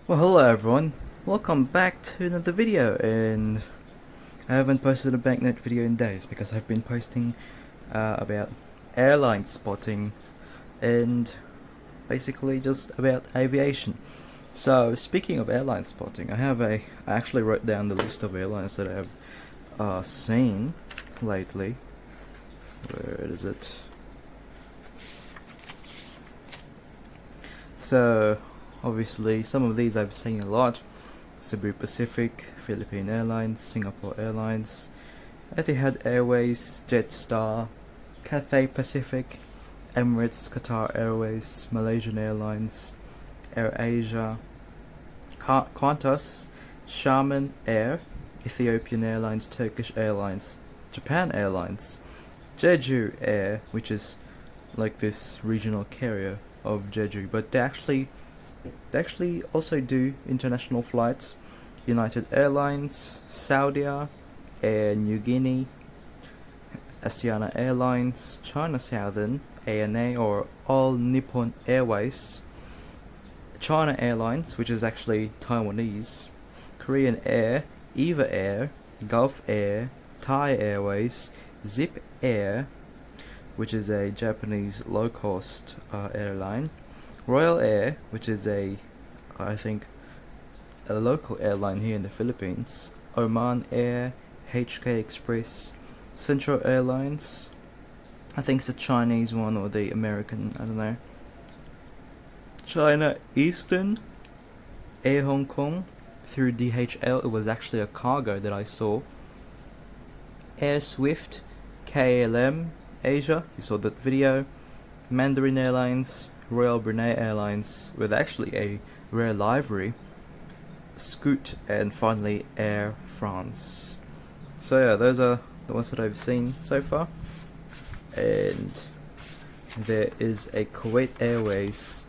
Well, hello everyone, welcome back to another video, and I haven't posted a banknote video in days because I've been posting about airline spotting and basically just about aviation. So speaking of airline spotting, I actually wrote down the list of airlines that I've seen lately. Where is it? So obviously some of these I've seen a lot: Cebu Pacific, Philippine Airlines, Singapore Airlines, Etihad Airways, Jetstar, Cathay Pacific, Emirates, Qatar Airways, Malaysian Airlines, AirAsia, Qantas, Sharman Air, Ethiopian Airlines, Turkish Airlines, Japan Airlines, Jeju Air, which is like this regional carrier of Jeju, but they actually also do international flights: United Airlines, Saudia, Air New Guinea, Asiana Airlines, China Southern, ANA or All Nippon Airways, China Airlines, which is actually Taiwanese, Korean Air, Eva Air, Gulf Air, Thai Airways, Zip Air, which is a Japanese low-cost airline, Royal Air, which is I think a local airline here in the Philippines, Oman Air, HK Express, Central Airlines, I think it's the Chinese one or the American, I don't know, China Eastern, Air Hong Kong, through DHL, it was actually a cargo that I saw, Air Swift, KLM, Asia, you saw that video, Mandarin Airlines, Royal Brunei Airlines with actually a rare livery, Scoot, and finally Air France. So yeah, those are the ones that I've seen so far. And there is a Kuwait Airways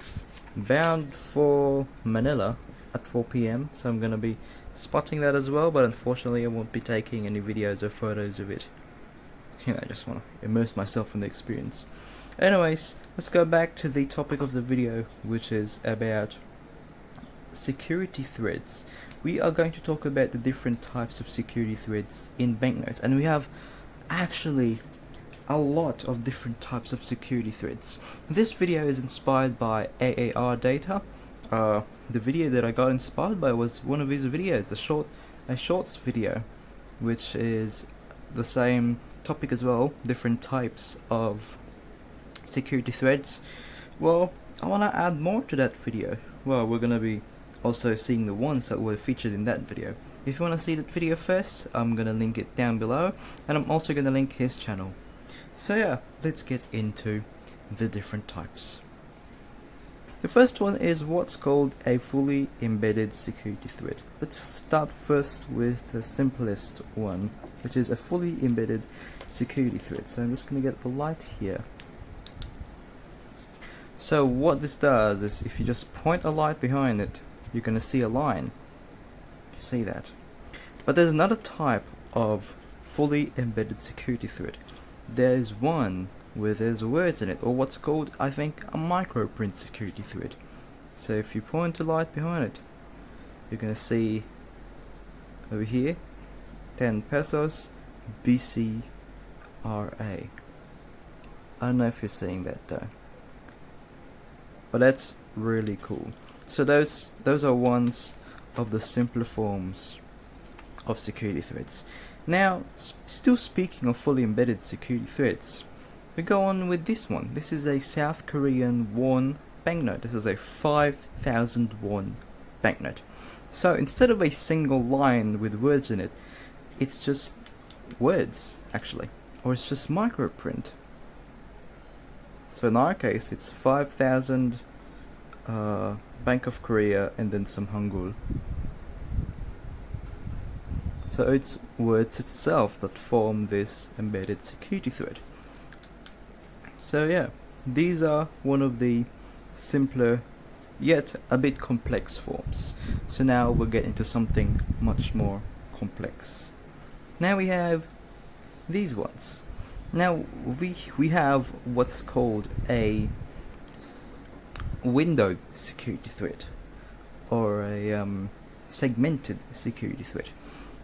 bound for Manila at 4 PM, so I'm gonna be spotting that as well, but unfortunately I won't be taking any videos or photos of it. I just want to immerse myself in the experience. Anyways, let's go back to the topic of the video, which is about security threads. We are going to talk about the different types of security threads in banknotes, and we have actually a lot of different types of security threads. This video is inspired by AAR data. The video that I got inspired by was one of his videos, a shorts video, which is the same topic as well, different types of security threads. Well, I want to add more to that video. Well, we're gonna be also seeing the ones that were featured in that video. If you want to see that video first, I'm gonna link it down below, and I'm also gonna link his channel. So yeah, let's get into the different types. The first one is what's called a fully embedded security thread. Let's start first with the simplest one, which is a fully embedded security thread. So I'm just going to get the light here. So what this does is, if you just point a light behind it, you're going to see a line. You see that? But there's another type of fully embedded security thread. There's one where there's words in it, or what's called, I think, a microprint security thread. So if you point a light behind it, you're going to see over here 10 pesos BCRA. I don't know if you're seeing that though, but that's really cool. So those are ones of the simpler forms of security threads. Now, still speaking of fully embedded security threads, we go on with this one. This is a South Korean won banknote. This is a 5,000 won banknote. So instead of a single line with words in it, it's just words actually, or it's just microprint. So in our case, it's 5,000 Bank of Korea and then some Hangul. So it's words itself that form this embedded security thread. So yeah, these are one of the simpler yet a bit complex forms. So now we'll get into something much more complex. Now we have these ones. Now we have what's called a window security thread, or a segmented security thread.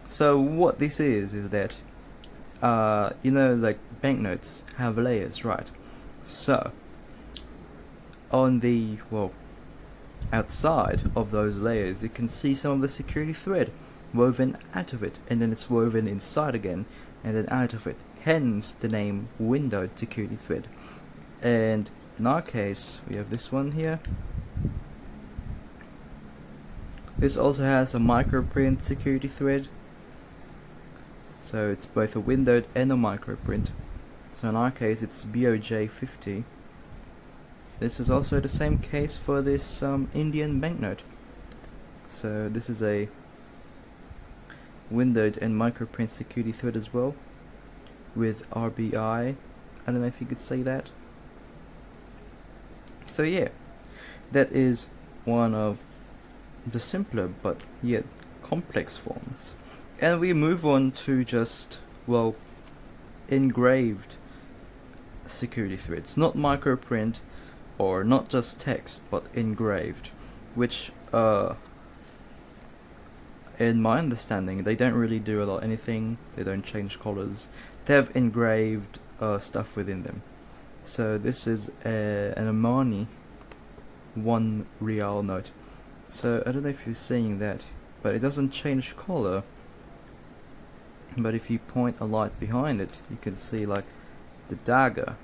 So what this is that you know, like banknotes have layers, right? So on the outside of those layers, you can see some of the security thread woven out of it, and then it's woven inside again, and then out of it. Hence the name windowed security thread. And in our case, we have this one here. This also has a microprint security thread. So it's both a windowed and a microprint. So in our case, it's BOJ50. This is also the same case for this Indian banknote. So this is a windowed and microprint security thread as well, with RBI. I don't know if you could say that. So yeah, that is one of the simpler but yet complex forms. And we move on to just, well, engraved security threads, not microprint or not just text, but engraved, which in my understanding, they don't really do a lot anything. They don't change colors. They have engraved stuff within them. So this is an Omani Rial note. So I don't know if you're seeing that, but it doesn't change color. But if you point a light behind it, you can see like the dagger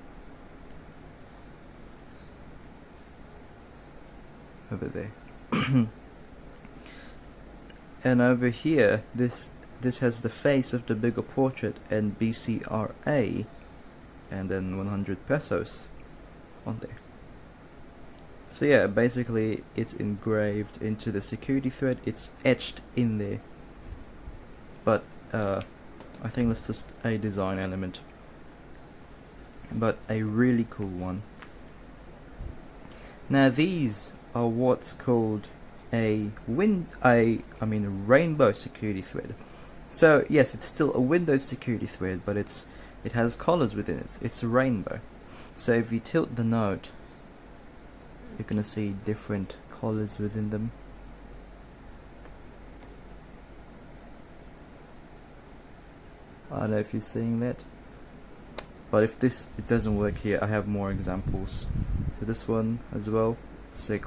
over there. And over here, this has the face of the bigger portrait and BCRA, and then 100 pesos on there. So yeah, basically it's engraved into the security thread. It's etched in there. But I think that's just a design element, but a really cool one. Now these are what's called a rainbow security thread. So yes, it's still a windowed security thread, but it has colors within it. It's a rainbow. So if you tilt the note, you're gonna see different colors within them. I don't know if you're seeing that, but if it doesn't work here, I have more examples. So this one as well, it's like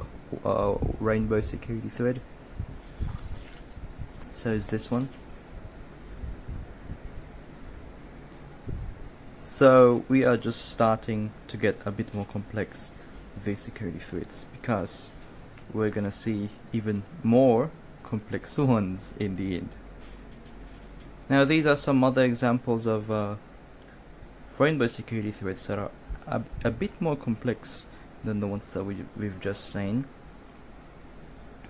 rainbow security thread. So is this one. So we are just starting to get a bit more complex with these security threads, because we're gonna see even more complex ones in the end. Now these are some other examples of rainbow security threads that are a bit more complex than the ones that we've just seen.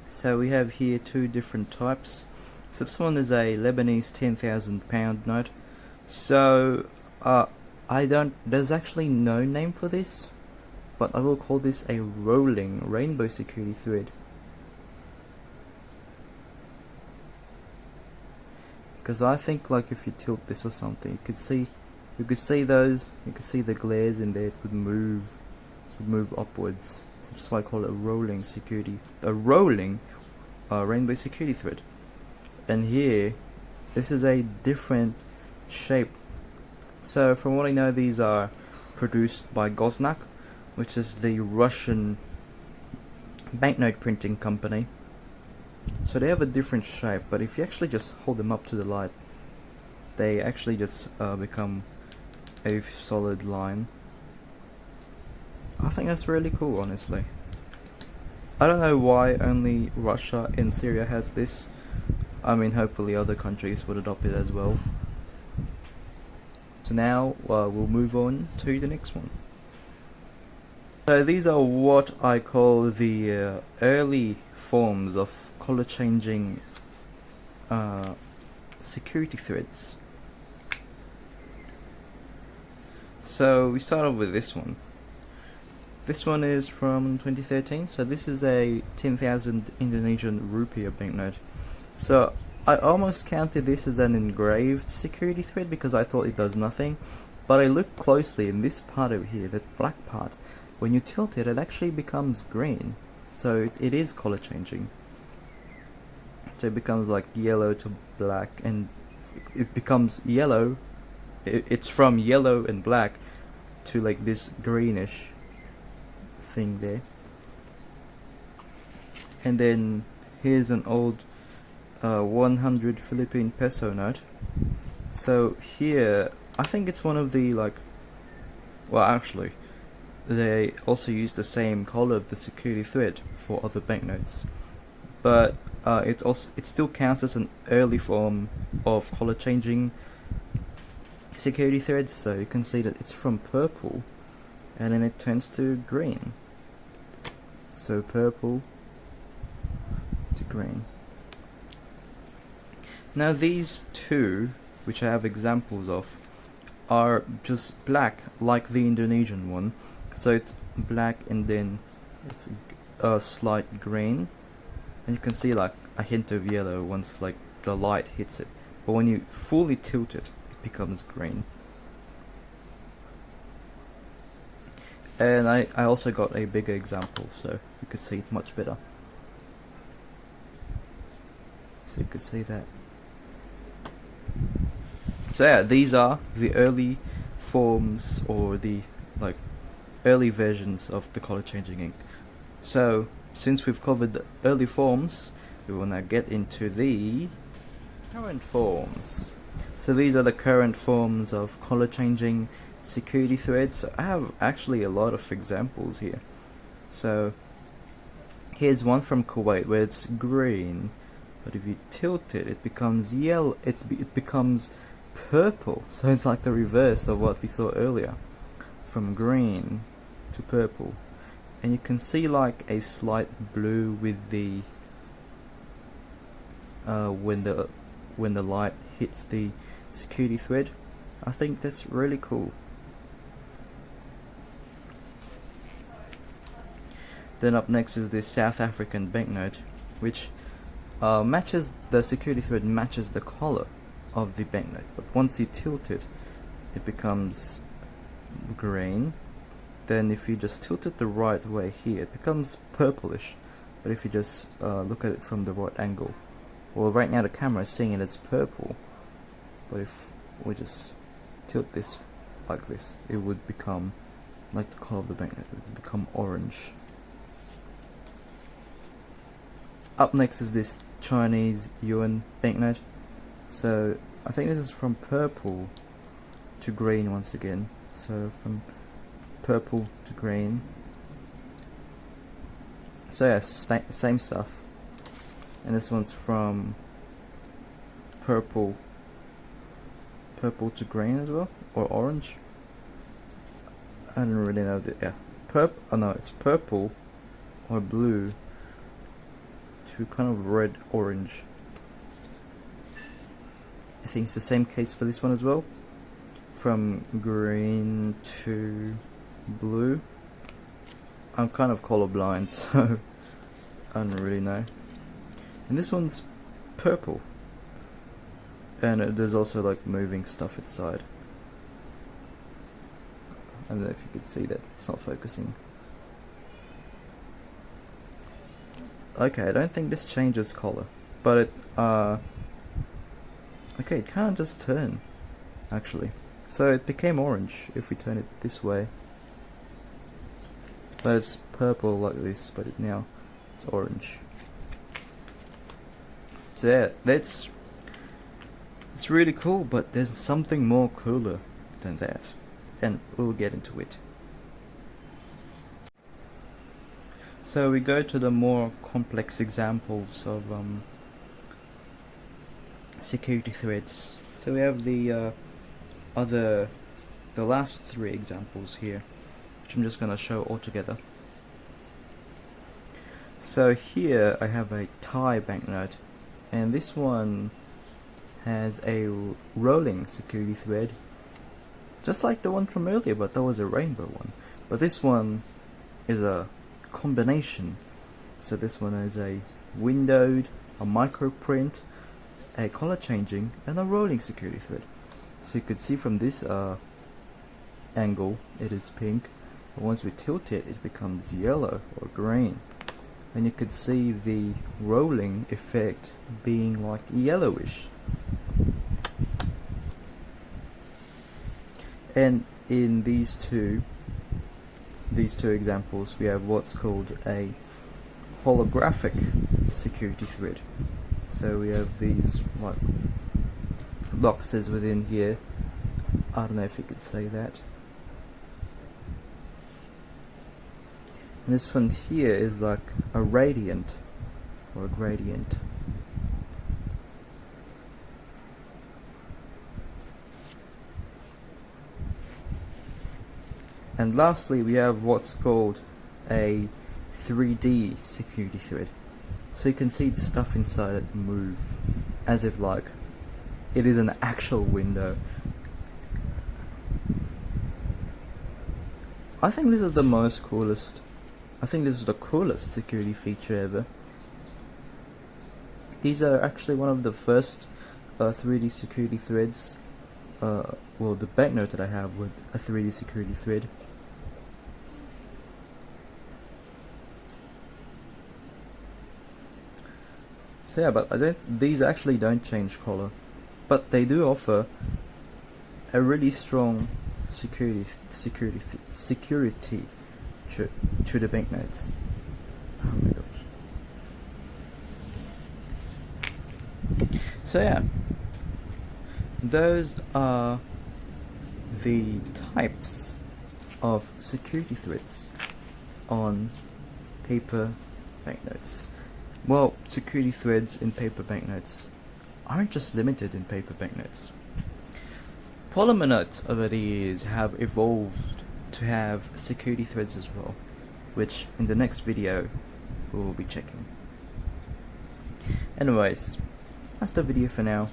So we have here two different types. So this one is a Lebanese 10,000 pound note. So there's actually no name for this, but I will call this a rolling rainbow security thread. Because I think like if you tilt this or something, you could see the glares in there. It would move upwards. So that's why I call it a rolling rainbow security thread. And here, this is a different shape. So from what I know, these are produced by Goznak, which is the Russian banknote printing company. So they have a different shape, but if you actually just hold them up to the light, they actually just become a solid line. I think that's really cool, honestly. I don't know why only Russia and Syria has this. I mean, hopefully other countries would adopt it as well. So now we'll move on to the next one. So these are what I call the early forms of color changing security threads. So we start off with this one. This one is from 2013. So this is a 10,000 Indonesian Rupiah banknote. So I almost counted this as an engraved security thread because I thought it does nothing, but I looked closely in this part over here, that black part. When you tilt it, it actually becomes green. So it is color changing. So it becomes like yellow to black, and it becomes yellow. It's from yellow and black to like this greenish thing there. And then here's an old 100 Philippine Peso note. So here, I think it's one of the like, well actually, they also use the same color of the security thread for other banknotes, but it still counts as an early form of color changing security threads. So you can see that it's from purple, and then it turns to green. So purple to green. Now these two, which I have examples of, are just black like the Indonesian one. So it's black and then it's a slight green, and you can see like a hint of yellow once like the light hits it, but when you fully tilt it, it becomes green. And I also got a bigger example so you could see it much better. So you could see that. So yeah, these are the early forms, or the like early versions of the color changing ink. So since we've covered the early forms, we will now get into the current forms. So these are the current forms of color changing security threads. So I have actually a lot of examples here. So here's one from Kuwait where it's green, but if you tilt it, it becomes yellow. It becomes purple. So it's like the reverse of what we saw earlier, from green to purple. And you can see like a slight blue with the when the light hits the security thread. I think that's really cool. Then up next is this South African banknote, which matches the security thread, matches the color of the banknote, but once you tilt it, it becomes green. Then if you just tilt it the right way here, it becomes purplish. But if you just look at it from the right angle, well, right now the camera is seeing it as purple, but if we just tilt this like this, it would become like the color of the banknote. It would become orange. Up next is this Chinese yuan banknote. So I think this is from purple to green once again. So from purple to green. So yeah, same stuff. And this one's from purple to green as well, or orange. I don't really know that. Yeah, oh no, it's purple or blue to kind of red orange. I think it's the same case for this one as well, from green to blue. I'm kind of colorblind, so I don't really know. And this one's purple, and there's also like moving stuff inside. I don't know if you could see that, it's not focusing. Okay, I don't think this changes color, but it okay, it can't just turn actually. So it became orange if we turn it this way, but it's purple like this, but now it's orange. So yeah, it's really cool, but there's something more cooler than that, and we'll get into it. So we go to the more complex examples of security threads. So we have the last three examples here, which I'm just gonna show all together. So here I have a Thai banknote, and this one has a rolling security thread, just like the one from earlier, but that was a rainbow one. But this one is a combination. So this one is a windowed, a microprint, a color changing, and a rolling security thread. So you could see from this angle it is pink, but once we tilt it, it becomes yellow or green. and you could see the rolling effect being like yellowish. And in these two examples, we have what's called a holographic security thread. So we have these like boxes within here. I don't know if you could say that. And this one here is like a radiant or a gradient. And lastly, we have what's called a 3D security thread. So you can see the stuff inside it move as if like it is an actual window. I think this is the coolest security feature ever. These are actually one of the first 3D security threads. Well, the banknote that I have with a 3D security thread. So yeah, but these actually don't change color, but they do offer a really strong security to the banknotes. Oh my gosh. So yeah, those are the types of security threads on paper banknotes. Well, security threads in paper banknotes aren't just limited in paper banknotes. Polymer notes over the years have evolved to have security threads as well, which in the next video we will be checking. Anyways, that's the video for now.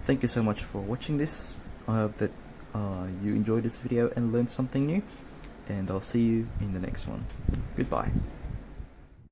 Thank you so much for watching this. I hope that you enjoyed this video and learned something new, and I'll see you in the next one. Goodbye.